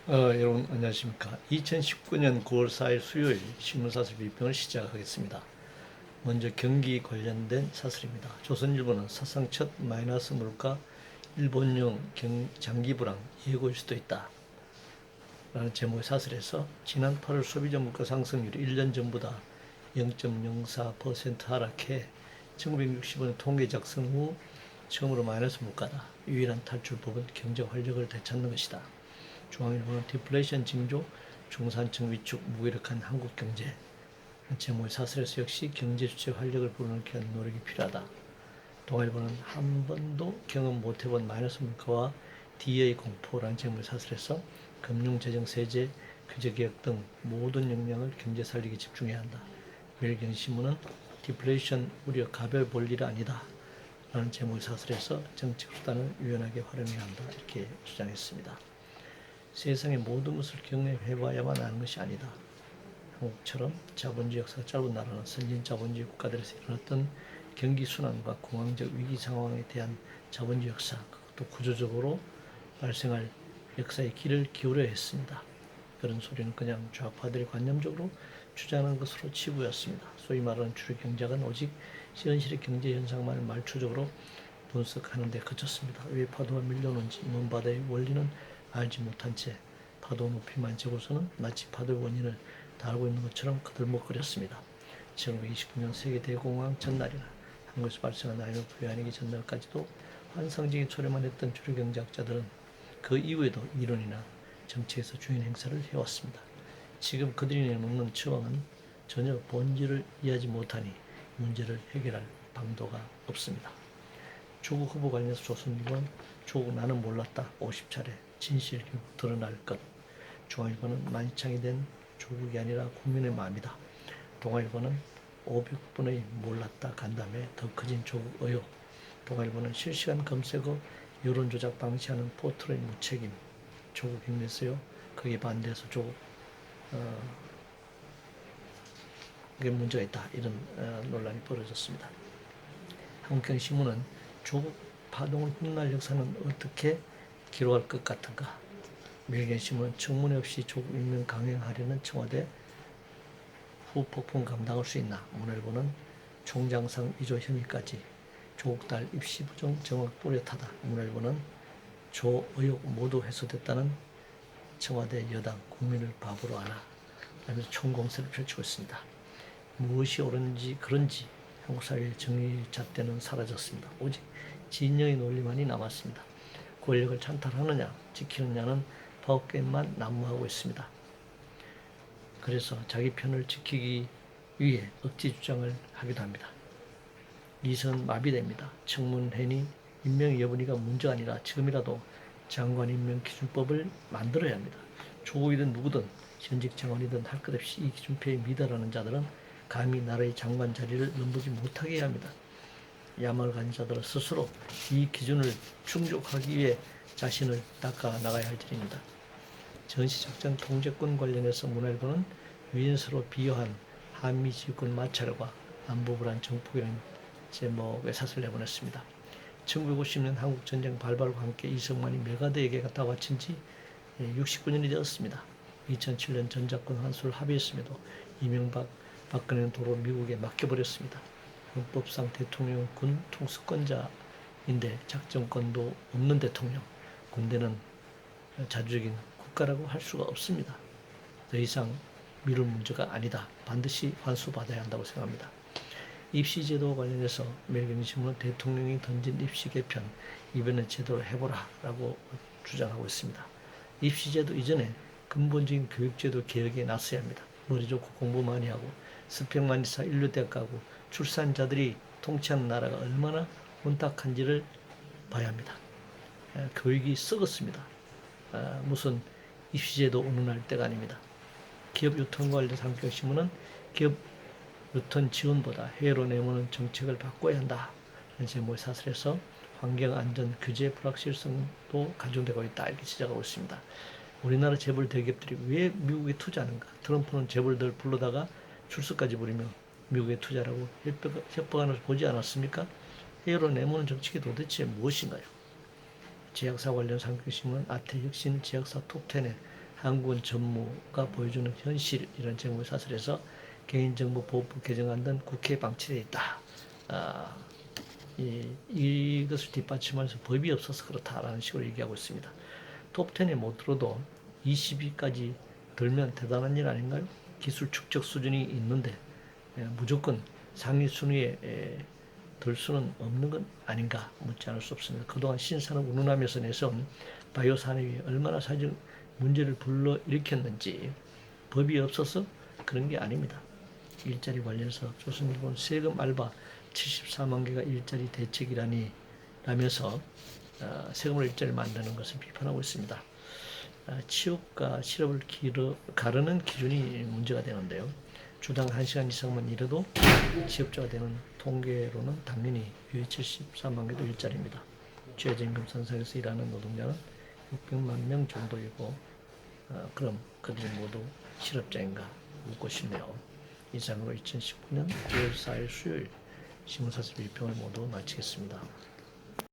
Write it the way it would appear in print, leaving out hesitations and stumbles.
여러분 안녕하십니까. 2019년 9월 4일 수요일 신문사설 비평을 시작하겠습니다. 먼저 경기 관련된 사설입니다. 조선일보는 사상 첫 마이너스 물가, 일본용 장기 불황 예고일 수도 있다 라는 제목의 사설에서 지난 8월 소비자 물가 상승률이 1년 전보다 0.04% 하락해 1965년 통계 작성 후 처음으로 마이너스 물가다. 유일한 탈출법은 경제 활력을 되찾는 것이다. 중앙일보는 디플레이션 징조, 중산층 위축, 무기력한 한국 경제. 제목의 사설에서 역시 경제 주체 활력을 불어넣기 위한 노력이 필요하다. 동아일보는 한 번도 경험 못해본 마이너스 물가와 DA 공포라는 제목의 사설에서 금융, 재정, 세제, 규제 개혁 등 모든 역량을 경제 살리기 집중해야 한다. 매일경제신문은 디플레이션 우려 가별 볼 일 아니다 라는 제목의 사설에서 정책 수단을 유연하게 활용해야 한다 이렇게 주장했습니다. 세상의 모든 것을 경험해봐야만 아는 것이 아니다. 한국처럼 자본주의 역사가 짧은 나라는 선진 자본주의 국가들에서 일어났던 경기 순환과 공황적 위기 상황에 대한 자본주의 역사, 그것도 구조적으로 발생할 역사의 길을 기울여야 했습니다. 그런 소리는 그냥 좌파들이 관념적으로 주장하는 것으로 치부였습니다. 소위 말하는 주류 경제학은 오직 현실의 경제 현상만을 말초적으로 분석하는 데 그쳤습니다. 왜 파도가 밀려오는지 먼 바다의 원리는 알지 못한 채 파도 높이만 재고서는 마치 파도의 원인을 다 알고 있는 것처럼 거들먹거렸습니다. 1929년 세계 대공황 전날이나 한국에서 발생한 IMF 외환위기 전날까지도 환상적인 초래만 했던 주류 경제학자들은 그 이후에도 이론이나 정책에서 주인 행사를 해왔습니다. 지금 그들이 내놓는 처방은 전혀 본질을 이해하지 못하니 문제를 해결할 방도가 없습니다. 조국 후보 관련해서 조선일보는 조국 나는 몰랐다 50차례 진실 결국 드러날 것. 중앙일보는 만창이 된 조국이 아니라 국민의 마음이다. 동아일보는 500번의 몰랐다 간담회 더 커진 조국 의혹. 동아일보는 실시간 검색어 여론조작 방치하는 포털의 무책임. 조국 힘냈어요. 거기에 반대해서 조국 그게 문제가 있다. 이런 논란이 벌어졌습니다. 한국경제신문은 조국 파동을 훗날 역사는 어떻게 기록할 것 같은가. 매일경제신문은 청문회 없이 조국 임명 강행하려는 청와대 후폭풍 감당할 수 있나. 문화일보는 총장상 위조 혐의까지 조국 딸 입시 부정 정황 뚜렷하다. 문화일보는 조 의혹 모두 해소됐다는 청와대 여당 국민을 바보로 하나 라면서 총공세를 펼치고 있습니다. 무엇이 옳은지 그런지 한국 사회의 정의 잣대는 사라졌습니다. 오직 진영의 논리만이 남았습니다. 권력을 찬탈하느냐 지키느냐는 파워게임만 난무하고 있습니다. 그래서 자기 편을 지키기 위해 억지 주장을 하기도 합니다. 이선 마비됩니다. 청문회니 임명 여부니가 문제가 아니라 지금이라도 장관 임명 기준법을 만들어야 합니다. 조국이든 누구든 현직 장관이든 할 것 없이 이 기준표에 미달하는 자들은 감히 나라의 장관 자리를 넘보지 못하게 해야 합니다. 야망을 가진 자들은 스스로 이 기준을 충족하기 위해 자신을 닦아 나가야 할 일입니다. 전시작전 통제권 관련해서 문화일보는 위인서로 비유한 한미 지휘권 마찰과 안보불안 정폭이라는 제목의 사설을 내보냈습니다. 1950년 한국전쟁 발발과 함께 이승만이 메가드에게 갖다 바친 지 69년이 되었습니다. 2007년 전작권 환수를 합의했음에도 이명박, 박근혜는 도로 미국에 맡겨버렸습니다. 헌법상 대통령은 군 통수권자인데 작전권도 없는 대통령, 군대는 자주적인 국가라고 할 수가 없습니다. 더 이상 미룰 문제가 아니다. 반드시 환수받아야 한다고 생각합니다. 입시제도 관련해서 매일경제신문은 대통령이 던진 입시 개편 이번에 제대로 해보라 라고 주장하고 있습니다. 입시제도 이전에 근본적인 교육제도 개혁에 나서야 합니다. 머리 좋고 공부 많이 하고 스펙만 있어 인류대학 가고 출산자들이 통치하는 나라가 얼마나 혼탁한지를 봐야 합니다. 교육이 썩었습니다. 무슨 입시제도 운운할 때가 아닙니다. 기업 유통과 관련해서 한국경제신문은 기업 유통 지원보다 해외로 내모는 정책을 바꿔야 한다. 제목의 사설에서 환경안전 규제 불확실성도 간중되고 있다. 이렇게 지적하고 있습니다. 우리나라 재벌 대기업들이 왜 미국에 투자하는가? 트럼프는 재벌들 불러다가 출석까지 부리며 미국에 투자라고 협박하는 보지 않았습니까? 해외로 내모는 정책이 도대체 무엇인가요? 제약사 관련 한국경제신문은 아태 혁신 제약사 톱10에 한국은 전무가 보여주는 현실 이런 제목을 사설해서 개인정보보호법 개정안 등 국회에 방치되어 있다. 이것을 뒷받침하면서 법이 없어서 그렇다라는 식으로 얘기하고 있습니다. 톱10에 못 들어도 20위까지 들면 대단한 일 아닌가요? 기술 축적 수준이 있는데 무조건 상위 순위에 들 수는 없는 건 아닌가 묻지 않을 수 없습니다. 그동안 신산업 운운하면서 내선 바이오 산업이 얼마나 사회적 문제를 불러일으켰는지 법이 없어서 그런 게 아닙니다. 일자리 관련해서 조선일보는 세금 알바 74만 개가 일자리 대책이라니 라면서 세금으로 일자리를 만드는 것을 비판하고 있습니다. 취업과 실업을 가르는 기준이 문제가 되는데요. 주당 1시간 이상만 일해도 취업자가 되는 통계로는 당연히 유해 74만 개도 일자리입니다. 최저임금 선상에서 일하는 노동자는 600만 명 정도이고 그럼 그들이 모두 실업자인가 묻고 싶네요. 이상으로 2019년 9월 4일 수요일 신문사스 1평을 모두 마치겠습니다.